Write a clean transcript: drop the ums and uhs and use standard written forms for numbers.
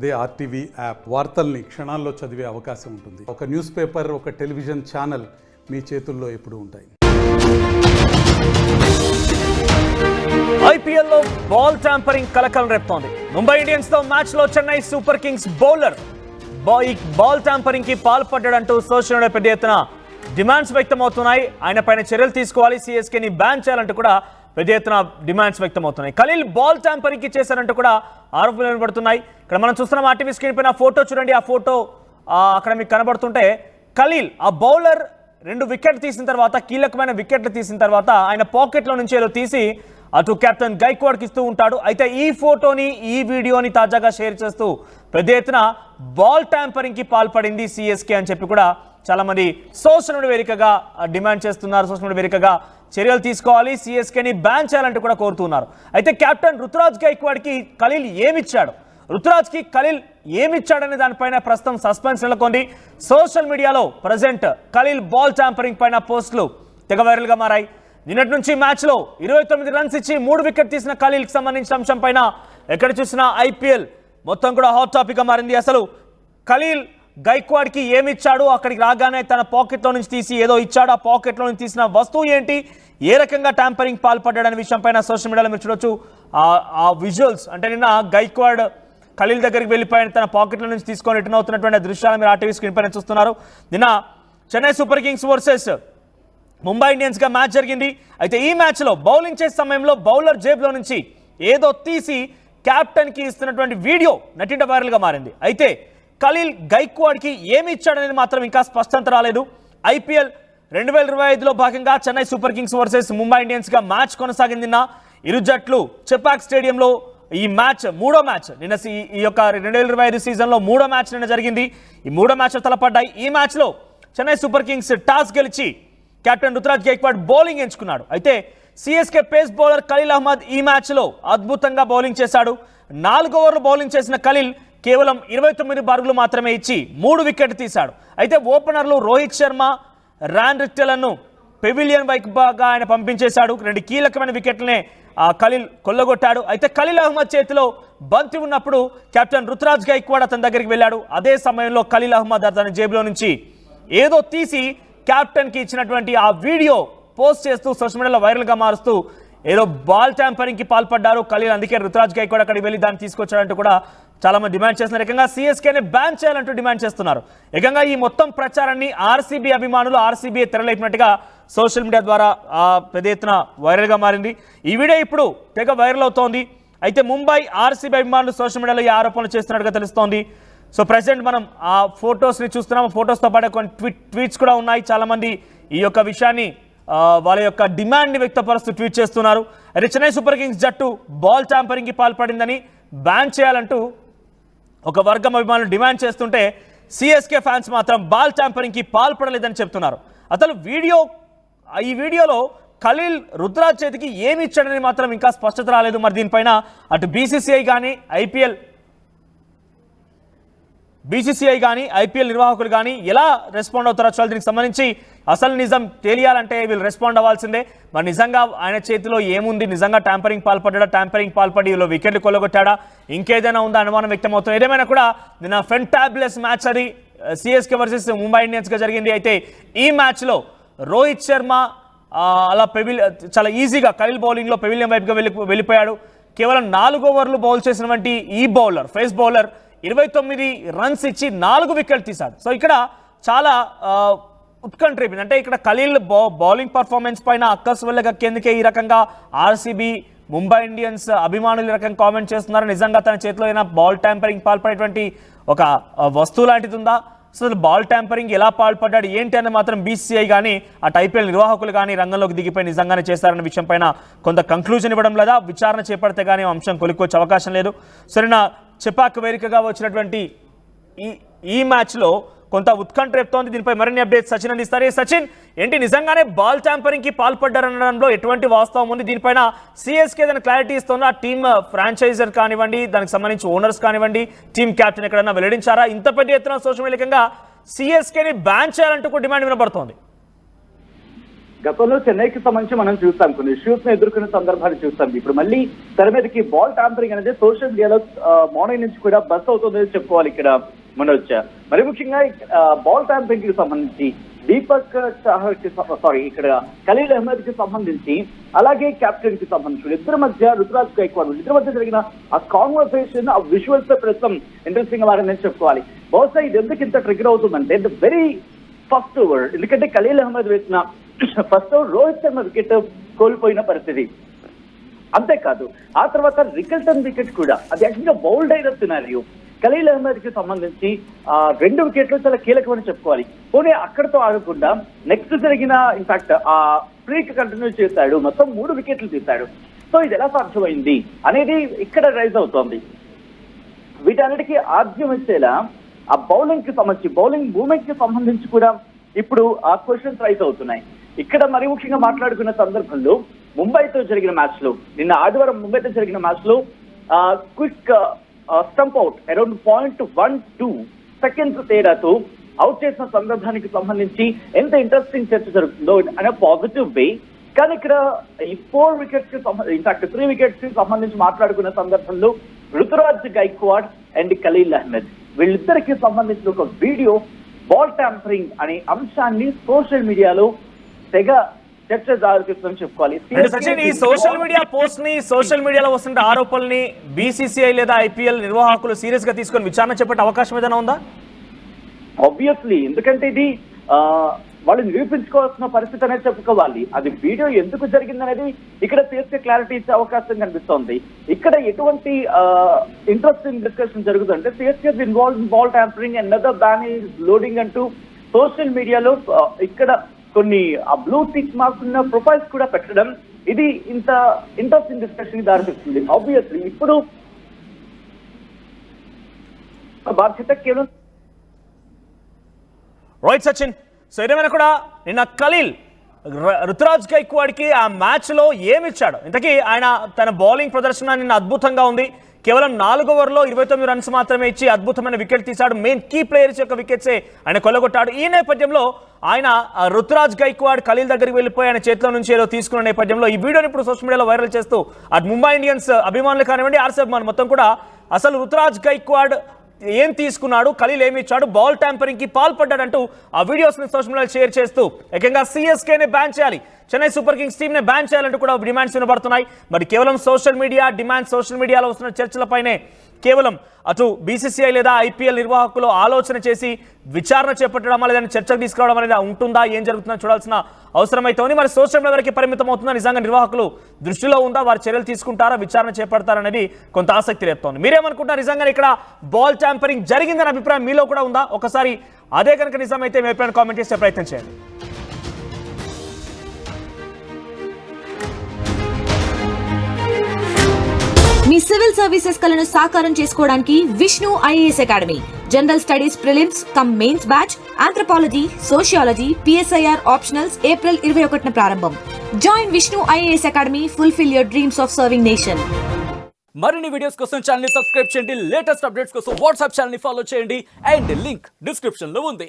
అదే RTV app వార్తల్ని క్షణాల్లో చదివే అవకాశం ఉంటుంది. ఒక న్యూస్ పేపర్, ఒక టెలివిజన్ ఛానల్ మీ చేతుల్లో ఎప్పుడూ ఉంటాయి. ఐపీఎల్లో బాల్ ట్యాంపరింగ్ కలకలం రేపుతోంది. ముంబై ఇండియన్స్ తో మ్యాచ్ లో Chennai Super Kings bowler ball tampering కి పాల్పడ్డాడంటూ సోషల్ మీడియా పెద్ద ఎత్తున డిమాండ్స్ వ్యక్తమవుతున్నాయి. ఆయన పైన చర్యలు తీసుకోవాలి, సిఎస్కేని బ్యాన్ చేయాలంటూ కూడా పెద్ద ఎత్తున డిమాండ్స్ వ్యక్తమవుతున్నాయి. ఖలీల్ బాల్ ట్యాంపరింగ్ కి చేశారంటూ కూడా ఆరోపణలు వినబడుతున్నాయి. ఇక్కడ మనం చూస్తున్నాం ఆర్టీవీ స్క్రీన్ పైన ఫోటో చూడండి. ఆ ఫోటో అక్కడ మీకు కనబడుతుంటే ఖలీల్ ఆ బౌలర్ 2 వికెట్లు తీసిన తర్వాత, కీలకమైన వికెట్లు తీసిన తర్వాత ఆయన పాకెట్లో నుంచి ఏదో తీసి అటు కెప్టెన్ గైక్వాడ్కి ఇస్తూ ఉంటాడు. అయితే ఈ ఫోటోని, ఈ వీడియోని తాజాగా షేర్ చేస్తూ పెద్ద ఎత్తున బాల్ ట్యాంపరింగ్ కి పాల్పడింది సిఎస్కే అని చెప్పి కూడా చాలా మంది సోషల్ మీడియా వేదికగా డిమాండ్ చేస్తున్నారు. సోషల్ మీడియా వేదికగా చర్యలు తీసుకోవాలి, సిఎస్కేని బ్యాన్ చేయాలంటూ కూడా కోరుతున్నారు. అయితే కెప్టెన్ రుతురాజ్ గైక్వాడ్కి ఖలీల్ ఏమిచ్చాడు, రుతురాజ్కి ఖలీల్ ఏమిచ్చాడనే దానిపైన ప్రస్తుతం సస్పెన్స్ నెలకొంది. సోషల్ మీడియాలో ప్రజెంట్ ఖలీల్ బాల్ ట్యాంపరింగ్ పైన పోస్టులు తెగ వైరల్గా మారాయి. నిన్నటి నుంచి మ్యాచ్లో 29 రన్స్ ఇచ్చి 3 వికెట్ తీసిన ఖలీల్కి సంబంధించిన అంశం పైన ఎక్కడ చూసినా ఐపీఎల్ మొత్తం కూడా హాట్ టాపిక్గా మారింది. అసలు ఖలీల్ గైక్వాడ్కి ఏమిచ్చాడు, అక్కడికి రాగానే తన పాకెట్లో నుంచి తీసి ఏదో ఇచ్చాడు, ఆ పాకెట్లో నుంచి తీసిన వస్తువు ఏంటి, ఏ రకంగా ట్యాంపరింగ్ పాల్పడ్డాడనే విషయం పైన సోషల్ మీడియాలో మీరు చూడొచ్చు. ఆ విజువల్స్ అంటే నిన్న గైక్వాడ్ ఖలీల్ దగ్గరికి వెళ్ళిపోయిన తన పాకెట్ల నుంచి తీసుకొని రిటర్న్ అవుతున్నటువంటి దృశ్యాలు మీరు ఆర్టీవీ స్క్రీన్ పైన చూస్తున్నారు. నిన్న Chennai Super Kings versus Mumbai Indians గా మ్యాచ్ జరిగింది. అయితే ఈ మ్యాచ్ లో బౌలింగ్ చేసే సమయంలో బౌలర్ జేబులో నుంచి ఏదో తీసి కెప్టెన్ కి ఇస్తున్నటువంటి వీడియో నెట్టింట వైరల్ గా మారింది. అయితే ఖలీల్ గైక్వాడ్ కి ఏమి ఇచ్చాడనేది మాత్రం ఇంకా స్పష్టత రాలేదు. ఐపీఎల్ 2025లో భాగంగా Chennai Super Kings versus Mumbai Indians గా మ్యాచ్ కొనసాగింది. నిన్న ఇరు జట్లు చెపాక్ స్టేడియంలో ఈ మ్యాచ్ 3వ మ్యాచ్. నిన్న ఈ యొక్క 2025 సీజన్లో 3వ మ్యాచ్ నిన్న జరిగింది. ఈ 3వ మ్యాచ్ తలపడ్డాయి. ఈ మ్యాచ్లో చెన్నై సూపర్ కింగ్స్ టాస్ గెలిచి కెప్టెన్ రుతురాజ్ గైక్వాడ్ బౌలింగ్ ఎంచుకున్నాడు. అయితే CSK pace bowler Khaleel Ahmed ఈ మ్యాచ్లో అద్భుతంగా బౌలింగ్ చేశాడు. 4 ఓవర్లు బౌలింగ్ చేసిన ఖలీల్ కేవలం 29 పరుగులు మాత్రమే ఇచ్చి 3 వికెట్లు తీశాడు. అయితే ఓపెనర్లు రోహిత్ శర్మ, రాన్ రిక్టెలను పెవిలియన్ వైపుగా ఆయన పంపించేశాడు. 2 కీలకమైన వికెట్లనే ఖలీల్ కొల్లగొట్టాడు. అయితే ఖలీల్ అహ్మద్ చేతిలో బంతి ఉన్నప్పుడు కెప్టెన్ రుతురాజ్ గైక్వాడ్ అతని దగ్గరికి వెళ్ళాడు. అదే సమయంలో ఖలీల్ అహ్మద్ అతని జేబులో నుంచి ఏదో తీసి కెప్టెన్ కి ఇచ్చినటువంటి ఆ వీడియో పోస్ట్ చేస్తూ సోషల్ మీడియాలో వైరల్గా మారుస్తూ ఏదో బాల్ ట్యాంపరింగ్ కి పాల్పడ్డారు ఖలీల్, అందుకే రుతురాజ్ గైక్వాడ్ అక్కడికి వెళ్ళి దాన్ని తీసుకొచ్చాడంటూ కూడా చాలా మంది డిమాండ్ చేస్తున్నారు. ఏకంగా సిఎస్కేని బ్యాన్ చేయాలంటూ డిమాండ్ చేస్తున్నారు. ఏకంగా ఈ మొత్తం ప్రచారాన్ని ఆర్సీబీ అభిమానులు ఆర్సీబీ తెరలేపినట్టుగా సోషల్ మీడియా ద్వారా పెద్ద ఎత్తున వైరల్గా మారింది. ఈ వీడియో ఇప్పుడు తెగ వైరల్ అవుతోంది. అయితే ముంబై ఆర్సీబీ అభిమానులు సోషల్ మీడియాలో ఈ ఆరోపణలు చేస్తున్నట్టుగా తెలుస్తోంది. సో ప్రెసెంట్ మనం ఆ ఫొటోస్ని చూస్తున్నాం. ఫొటోస్తో పాటు కొన్ని ట్వీట్స్ కూడా ఉన్నాయి. చాలామంది ఈ యొక్క విషయాన్ని వాళ్ళ యొక్క డిమాండ్ని వ్యక్తపరుస్తూ ట్వీట్ చేస్తున్నారు. అయితే చెన్నై సూపర్ కింగ్స్ జట్టు బాల్ ట్యాంపరింగ్కి పాల్పడిందని బ్యాన్ చేయాలంటూ ఒక వర్గం అభిమానులు డిమాండ్ చేస్తుంటే సిఎస్కే ఫ్యాన్స్ మాత్రం బాల్ ట్యాంపరింగ్కి పాల్పడలేదని చెప్తున్నారు. అసలు ఈ వీడియోలో ఖలీల్ రుతురాజ్ చేతికి ఏమి ఇచ్చాడని మాత్రం ఇంకా స్పష్టత రాలేదు. మరి దీనిపైన అటు బీసీసీఐ కానీ ఐపీఎల్ నిర్వాహకులు కానీ ఎలా రెస్పాండ్ అవుతారో చూడాలి. దీనికి సంబంధించి అసలు నిజం తెలియాలంటే వీళ్ళు రెస్పాండ్ అవ్వాల్సిందే. మరి నిజంగా ఆయన చేతిలో ఏముంది, నిజంగా ట్యాంపరింగ్ పాల్పడి వీళ్ళు వికెట్లు కొల్లగొట్టాడా, ఇంకేదైనా ఉందా అనుమానం వ్యక్తమవుతుంది. ఏదేమైనా కూడా నిన్న ఫెంటాబులస్ మ్యాచ్ అది సిఎస్కే వర్సెస్ ముంబై ఇండియన్స్గా జరిగింది. అయితే ఈ మ్యాచ్లో రోహిత్ శర్మ అలా చాలా ఈజీగా ఖలీల్ బౌలింగ్లో పెవిలియన్ వైపుగా వెళ్ళిపోయాడు. కేవలం 4 ఓవర్లు బౌల్ చేసినటువంటి ఈ బౌలర్, ఫేస్ బౌలర్ 29 రన్స్ ఇచ్చి 4 వికెట్లు తీశాడు. సో ఇక్కడ చాలా ఉత్కంఠ రేపింది. అంటే ఇక్కడ ఖలీల్ బౌలింగ్ పర్ఫార్మెన్స్ పైన అక్కస్ వెళ్ళకెందుకే ఈ రకంగా ఆర్సీబీ ముంబై ఇండియన్స్ అభిమానులు ఈ రకంగా కామెంట్ చేస్తున్నారు. నిజంగా తన చేతిలో అయినా బాల్ ట్యాంపరింగ్ పాల్పడేటువంటి ఒక వస్తువు లాంటిది ఉందా, అసలు బాల్ ట్యాంపరింగ్ ఎలా పాల్పడ్డాడు ఏంటి అని మాత్రం బీసీసీఐ కానీ అటు ఐపీఎల్ నిర్వాహకులు కానీ రంగంలోకి దిగిపోయి నిజంగానే చేస్తారన్న విషయం పైన కొంత కంక్లూజన్ ఇవ్వడం లేదా, విచారణ చేపడితే కానీ అంశం కొలిక్కొచ్చే అవకాశం లేదు. సరేనా, చెపాక్ వేదికగా వచ్చినటువంటి ఈ మ్యాచ్లో కొంత ఉత్కంఠ రేపుతోంది. దీనిపై మరిన్ని అప్డేట్స్ సచిన్ అందిస్తారు. సచిన్, ఏంటి నిజంగానే బాల్ ట్యాంపరింగ్ కి పాల్పడ్డారనడంలో ఎటువంటి వాస్తవం ఉంది? దీనిపైన సిఎస్కే ఏదైనా క్లారిటీ ఇస్తుందా? టీమ్ ఫ్రాంచైజర్ కానివ్వండి, దానికి సంబంధించి ఓనర్స్ కానివ్వండి, టీమ్ క్యాప్టెన్ ఎక్కడన్నా వెల్లడించారా? ఇంత పెద్ద ఎత్తున సోషల్ మీడియాగా సిఎస్కేని బ్యాన్ చేయాలంటూ డిమాండ్ వినబడుతోంది. గతంలో చెన్నైకి సంబంధించి మనం చూస్తాం, కొన్ని ఇష్యూస్ ను ఎదుర్కొన్న సందర్భాలు చూస్తాం. ఇప్పుడు మళ్ళీ తెర మీదకి బాల్ ట్యాంపరింగ్ అనేది సోషల్ మీడియాలో మార్నింగ్ నుంచి కూడా బస్ అవుతుందని చెప్పుకోవాలి ఇక్కడ మనోజ్. మరి ముఖ్యంగా బాల్ ట్యాంపరింగ్ కి సంబంధించి దీపక్ చాహర్కి ఇక్కడ ఖలీల్ అహ్మద్ కి సంబంధించి, అలాగే కెప్టెన్ కి సంబంధించి ఇద్దరి మధ్య రుతురాజ్ గైక్వాడ్ ఇద్దరి మధ్య జరిగిన ఆ కాన్వర్సేషన్, ఆ విజువల్స్ ప్రస్తుతం ఇంట్రెస్టింగ్ గా మారిందని చెప్పుకోవాలి. బహుశా ఇది ఎందుకు ఇంత ట్రిగర్ అవుతుందంటే ద వెరీ ఫస్ట్ ఓవర్, ఎందుకంటే ఖలీల్ అహ్మద్ వేసిన first over Rohit Sharma wicket కోల్పోయిన పరిస్థితి. అంతేకాదు ఆ తర్వాత రికల్టన్ వికెట్ కూడా అది యాక్చువల్గా బౌల్డ్ అయిన సినారియో. ఖలీల్ అహ్మద్ కి సంబంధించి 2 వికెట్లు చాలా కీలకమని చెప్పుకోవాలి. పోనీ అక్కడితో ఆగకుండా నెక్స్ట్ జరిగిన ఇన్ఫాక్ట్ ఆ స్ట్రీక్ కంటిన్యూ చేశాడు, మొత్తం 3 వికెట్లు తీశాడు. సో ఇది ఎలా సాధ్యమైంది అనేది ఇక్కడ రైజ్ అవుతోంది. వీటన్నిటికీ ఆద్యం వచ్చేలా ఆ బౌలింగ్ కి సంబంధించి, బౌలింగ్ మూవ్మెంట్ కి సంబంధించి కూడా ఇప్పుడు ఆ క్వశ్చన్స్ రైజ్ అవుతున్నాయి. ఇక్కడ మరి ముఖ్యంగా మాట్లాడుకున్న సందర్భంలో ముంబైతో జరిగిన మ్యాచ్ లో, నిన్న ఆదివారం ముంబైతో జరిగిన మ్యాచ్ లో quick stump out around 0.12 seconds తేడాతో అవుట్ చేసిన సందర్భానికి సంబంధించి ఎంత ఇంట్రెస్టింగ్ చర్చ జరుగుతుందో అనే పాజిటివ్ వే. కానీ ఇక్కడ ఈ 4 వికెట్స్ కి ఇన్ఫాక్ట్ 3 వికెట్స్ కి సంబంధించి మాట్లాడుకున్న సందర్భంలో రుతురాజ్ గైక్వాడ్ అండ్ ఖలీల్ అహ్మద్ వీళ్ళిద్దరికి సంబంధించిన ఒక వీడియో బాల్ ట్యాంపరింగ్ అనే అంశాన్ని సోషల్ మీడియాలో తెగ చర్చ దారితీస్తుందని చెప్పుకోవాలి. సచిన్, ఈ సోషల్ మీడియా పోస్ట్ ని, సోషల్ మీడియాలో వస్తున్న ఆరోపణల్ని బీసీసీఐ లేదా ఐపీఎల్ నిర్వాహకులు సీరియస్ గా తీసుకొని విచారణ చేపట్టే అవకాశం ఏదైనా ఉందా? ఆబ్వియస్లీ, ఎందుకంటే ఇది వాళ్ళు నిరూపించుకోవాల్సిన పరిస్థితి అనేది చెప్పుకోవాలి. అది వీడియో ఎందుకు జరిగిందనేది ఇక్కడ తీర్చే క్లారిటీ ఇచ్చే అవకాశం కనిపిస్తోంది. ఇక్కడ ఎటువంటి ఇంట్రెస్టింగ్ డిస్కషన్ జరుగుతుందంటే CSK involve in ball tampering and other ban is loading అంటూ సోషల్ మీడియాలో ఇక్కడ కొన్ని ఆ బ్లూ టిక్ మార్క్స్ ఉన్న ప్రొఫైల్స్ కూడా పెట్టడం, ఇది ఇంత ఇంట్రెస్టింగ్ డిస్కషన్ కి దారితీస్తుంది. ఆబ్వియస్లీ ఇప్పుడు బాధ్యత కేవలం రోహిత్ సచిన్. సో ఏదేమైనా కూడా నిన్న ఖలీల్ రుతురాజ్ గైక్వాడ్కి ఆ మ్యాచ్లో ఏమిచ్చాడు? ఇంతకీ ఆయన తన బౌలింగ్ ప్రదర్శన నిన్న అద్భుతంగా ఉంది. కేవలం 4 ఓవర్లో 29 రన్స్ మాత్రమే ఇచ్చి అద్భుతమైన వికెట్ తీశాడు. మెయిన్ కీ ప్లేయర్స్ యొక్క వికెట్సే ఆయన కొల్లగొట్టాడు. ఈ నేపథ్యంలో ఆయన రుతురాజ్ గైక్వాడ్ ఖలీల్ దగ్గరికి వెళ్ళిపోయి ఆయన చేతిలో నుంచి ఏదో తీసుకున్న నేపథ్యంలో ఈ వీడియోని ఇప్పుడు సోషల్ మీడియాలో వైరల్ చేస్తూ అటు ముంబై ఇండియన్స్ అభిమానులు కానివ్వండి, ఆర్సీ అభిమానులు మొత్తం కూడా అసలు రుతురాజ్ గైక్వాడ్ ఏం తీసుకున్నాడు, ఖలీల్ ఏమి ఇచ్చాడు, బాల్ ట్యాంపరింగ్ కి పాల్పడ్డాడంటూ ఆ వీడియోస్ ని సోషల్ మీడియాలో షేర్ చేస్తూ ఏకంగా సిఎస్కేనే బ్యాన్ చేయాలి, చెన్నై సూపర్ కింగ్స్ టీమ్ నే బ్యాన్ చేయాలంటూ కూడా డిమాండ్స్ వినబడుతున్నాయి. మరి కేవలం సోషల్ మీడియాలో వస్తున్న చర్చలపైనే కేవలం అటు బీసీసీఐ లేదా ఐపీఎల్ నిర్వాహకులు ఆలోచన చేసి విచారణ చేపట్టడం లేదని చర్చకు తీసుకురావడం అనేది ఉంటుందా, ఏం జరుగుతుందో చూడాల్సిన అవసరం అయితే ఉంది. మరి సోషల్ మీడియా వరకు పరిమితం అవుతుందా, నిజంగా నిర్వాహకులు దృష్టిలో ఉందా, వారు చర్యలు తీసుకుంటారా, విచారణ చేపడతారనేది కొంత ఆసక్తి రేపుతోంది. మీరేమనుకుంటారు, నిజంగా ఇక్కడ బాల్ ట్యాంపరింగ్ జరిగిందనే అభిప్రాయం మీలో కూడా ఉందా? ఒకసారి అదే కనుక నిజమైతే మీ అభిప్రాయం కామెంట్ చేసే ప్రయత్నం చేయండి. మీ సివిల్ సర్వీసెస్ కలను సాకారం చేసుకోవడానికి Vishnu IAS academy general studies prelims cum mains batch, anthropology, sociology, PSIR optionals April 21న ప్రారంభం. Join Vishnu IAS academy, fulfil your dreams of serving nation. మరిన్ని వీడియోస్ కోసం ఛానల్ ని సబ్స్క్రైబ్ చేయండి, లేటెస్ట్ అప్డేట్స్ కోసం వాట్సాప్ ఛానల్ ని ఫాలో చేయండి అండ్ లింక్ డిస్క్రిప్షన్ లో ఉంది.